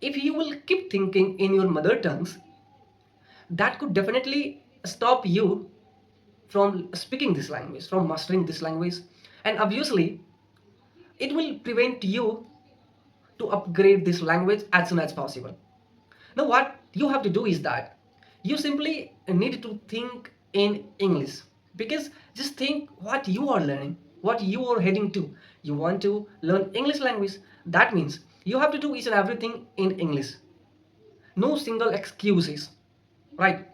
If you will keep thinking in your mother tongues, that could definitely stop you from speaking this language, from mastering this language, and obviously it will prevent you to upgrade this language as soon as possible. Now, what you have to do is that you simply need to think in English, because just think what you are learning, what you are heading to. You want to learn English language. That means you have to do each and everything in English. No single excuses, right?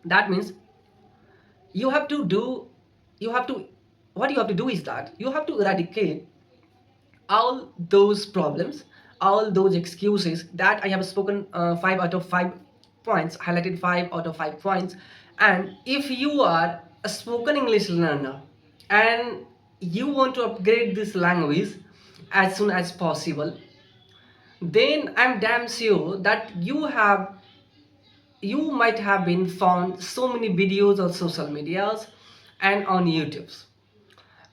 That means you have to do, you have to, what you have to do is that you have to eradicate all those problems, all those excuses that I have spoken 5 out of 5 points, highlighted 5 out of 5 points. And if you are a spoken English learner and you want to upgrade this language as soon as possible, then I'm damn sure that you might have been found so many videos on social medias and on YouTube's,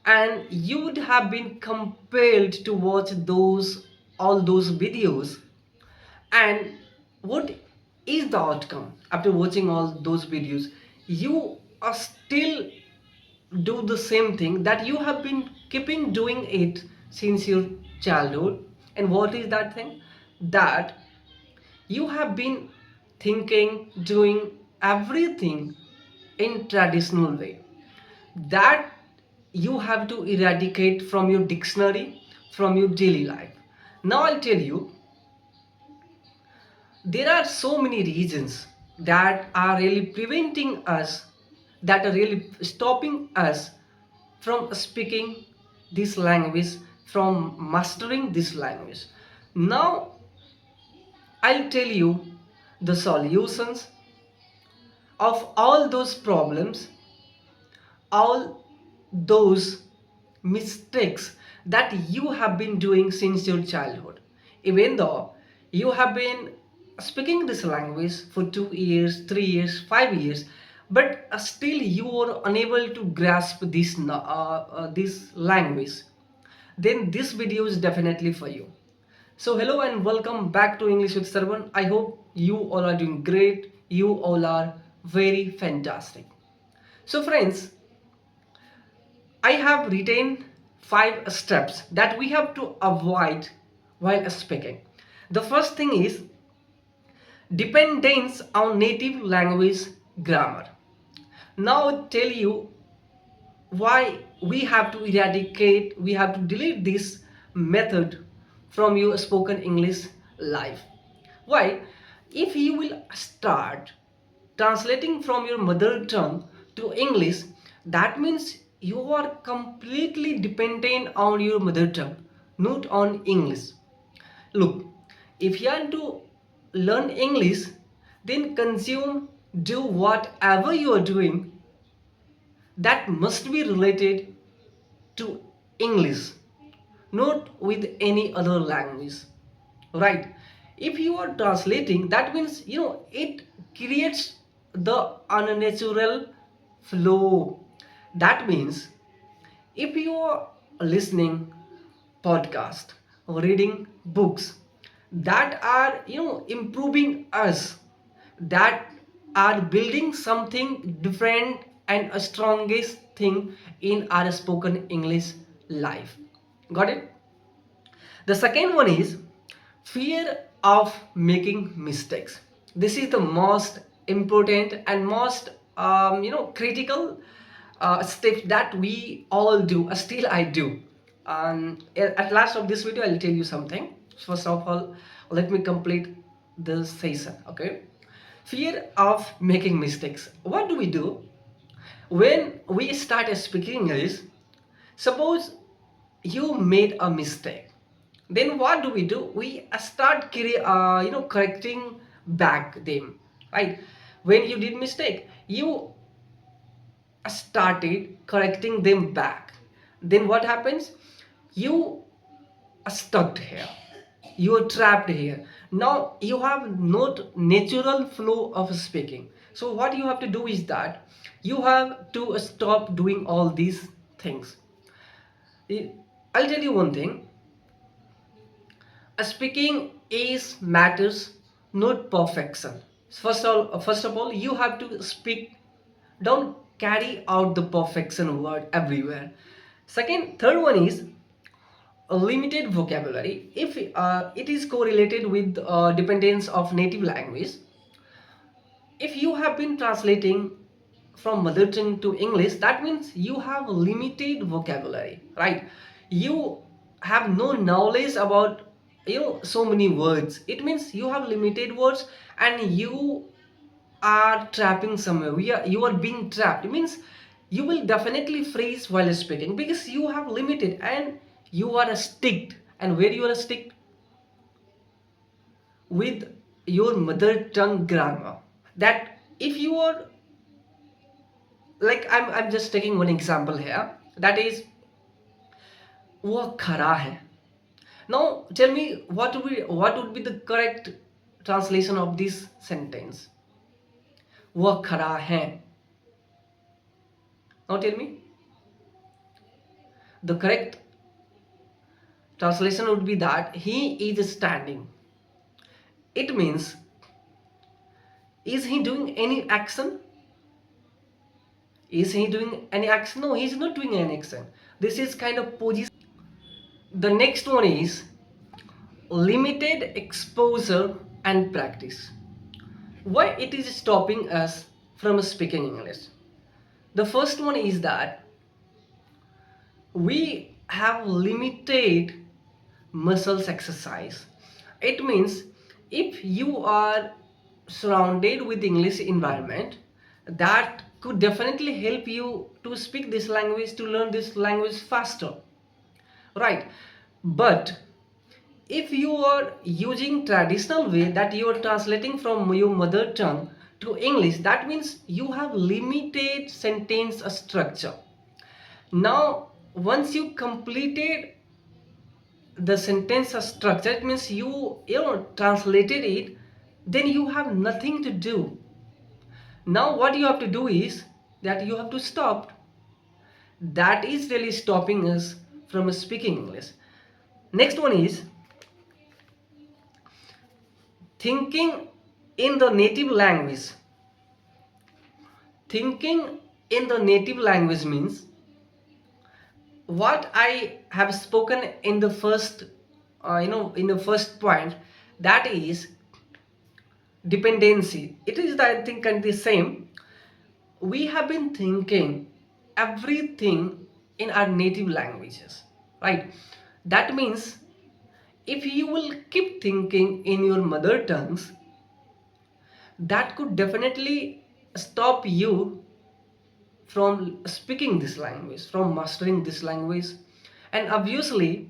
and you would have been compelled to watch those all those videos. And what is the outcome after watching all those videos? You are still do the same thing that you have been keeping doing it since your childhood. And what is that thing? That you have been thinking, doing everything in traditional way, that you have to eradicate from your dictionary, from your daily life. Now I'll tell you, there are so many reasons that are really preventing us, that are really stopping us from speaking this language, from mastering this language. Now I'll tell you the solutions of all those problems, all those mistakes that you have been doing since your childhood. Even though you have been speaking this language for 2 years, 3 years, 5 years, but still you are unable to grasp this language, then this video is definitely for you. So hello and welcome back to English with Sarvan. I hope you all are doing great. You all are very fantastic. So friends, I have written 5 steps that we have to avoid while speaking. The first thing is dependence on native language grammar. Now I'll tell you why we have to eradicate, we have to delete this method from your spoken English life. Why? If you will start translating from your mother tongue to English, that means you are completely dependent on your mother tongue, not on English. Look, if you want to learn English, then consume, do whatever you are doing that must be related to English, not with any other language, right? If you are translating, that means it creates the unnatural flow. That means if you are listening podcast or reading books that are improving us, that are building something different and a strongest thing in our spoken English life. Got it? The second one is fear of making mistakes. This is the most important and most critical step that we all do. Still, I do. At last of this video, I'll tell you something. First of all, let me complete this session. Okay. Fear of making mistakes. What do we do when we start speaking English? Suppose you made a mistake, then what do? We start correcting back them, right? When you did mistake, you started correcting them back, then what happens? You are stuck here, you are trapped here. Now you have not natural flow of speaking. So what you have to do is that you have to stop doing all these things. I'll tell you one thing. Speaking is matters, not perfection. First of all, you have to speak. Don't carry out the perfection word everywhere. Third one is a limited vocabulary. If it is correlated with dependence of native language, if you have been translating from mother tongue to English, that means you have limited vocabulary, right? You have no knowledge about so many words. It means you have limited words, and you are trapping somewhere. You are being trapped. It means you will definitely freeze while speaking because you have limited, and you are sticked. And where you are sticked? With your mother tongue grammar. That if you are like, I'm just taking one example here, that is वो खरा है. Now tell me, what would be the correct translation of this sentence? वो खरा है. Now tell me, the correct translation would be that he is standing. It means, is he doing any action? Is he doing any action? No, he's not doing any action. This is kind of position. The next one is limited exposure and practice. Why it is stopping us from speaking English? The first one is that we have limited muscles exercise. It means if you are surrounded with English environment, that could definitely help you to speak this language, to learn this language faster, right? But if you are using traditional way, that you are translating from your mother tongue to English, that means you have limited sentence structure. Now once you completed the sentence structure, it means you translated it, then you have nothing to do. Now what you have to do is that you have to stop. That is really stopping us from speaking English. Next one is thinking in the native language. Thinking in the native language means what I have spoken in the first in the first point, that is dependency. It is, I think, kind of the same. We have been thinking everything in our native languages, right? That means if you will keep thinking in your mother tongues, that could definitely stop you from speaking this language, from mastering this language, and obviously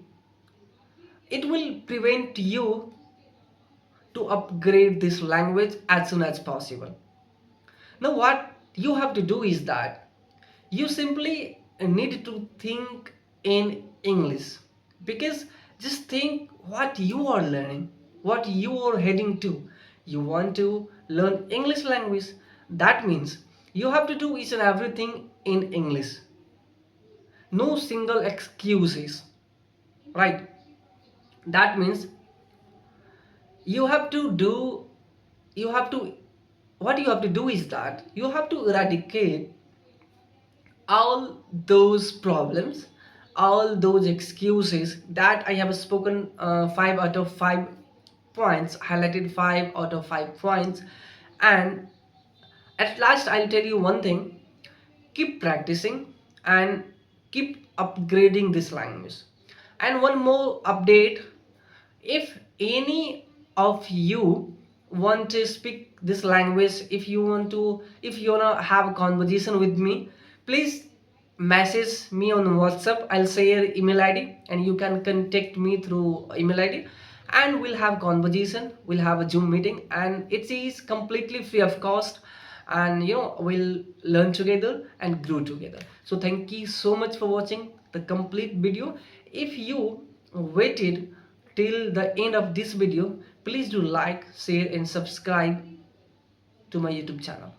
it will prevent you to upgrade this language as soon as possible. Now what you have to do is that you simply need to think in English, because just think what you are learning, what you are heading to. You want to learn English language, that means you have to do each and everything in English. No single excuses, right? That means you have to do you have to what you have to do is that you have to eradicate all those problems, all those excuses that I have spoken 5 out of 5 points, highlighted 5 out of 5 points. And at last I'll tell you one thing: keep practicing and keep upgrading this language. And one more update: if any of you want to speak this language, if you wanna have a conversation with me, please message me on WhatsApp. I'll share email ID and you can contact me through email ID, and we'll have conversation, we'll have a Zoom meeting, and it is completely free of cost, and we'll learn together and grow together. So thank you so much for watching the complete video. If you waited till the end of this video, please do like, share and subscribe to my YouTube channel.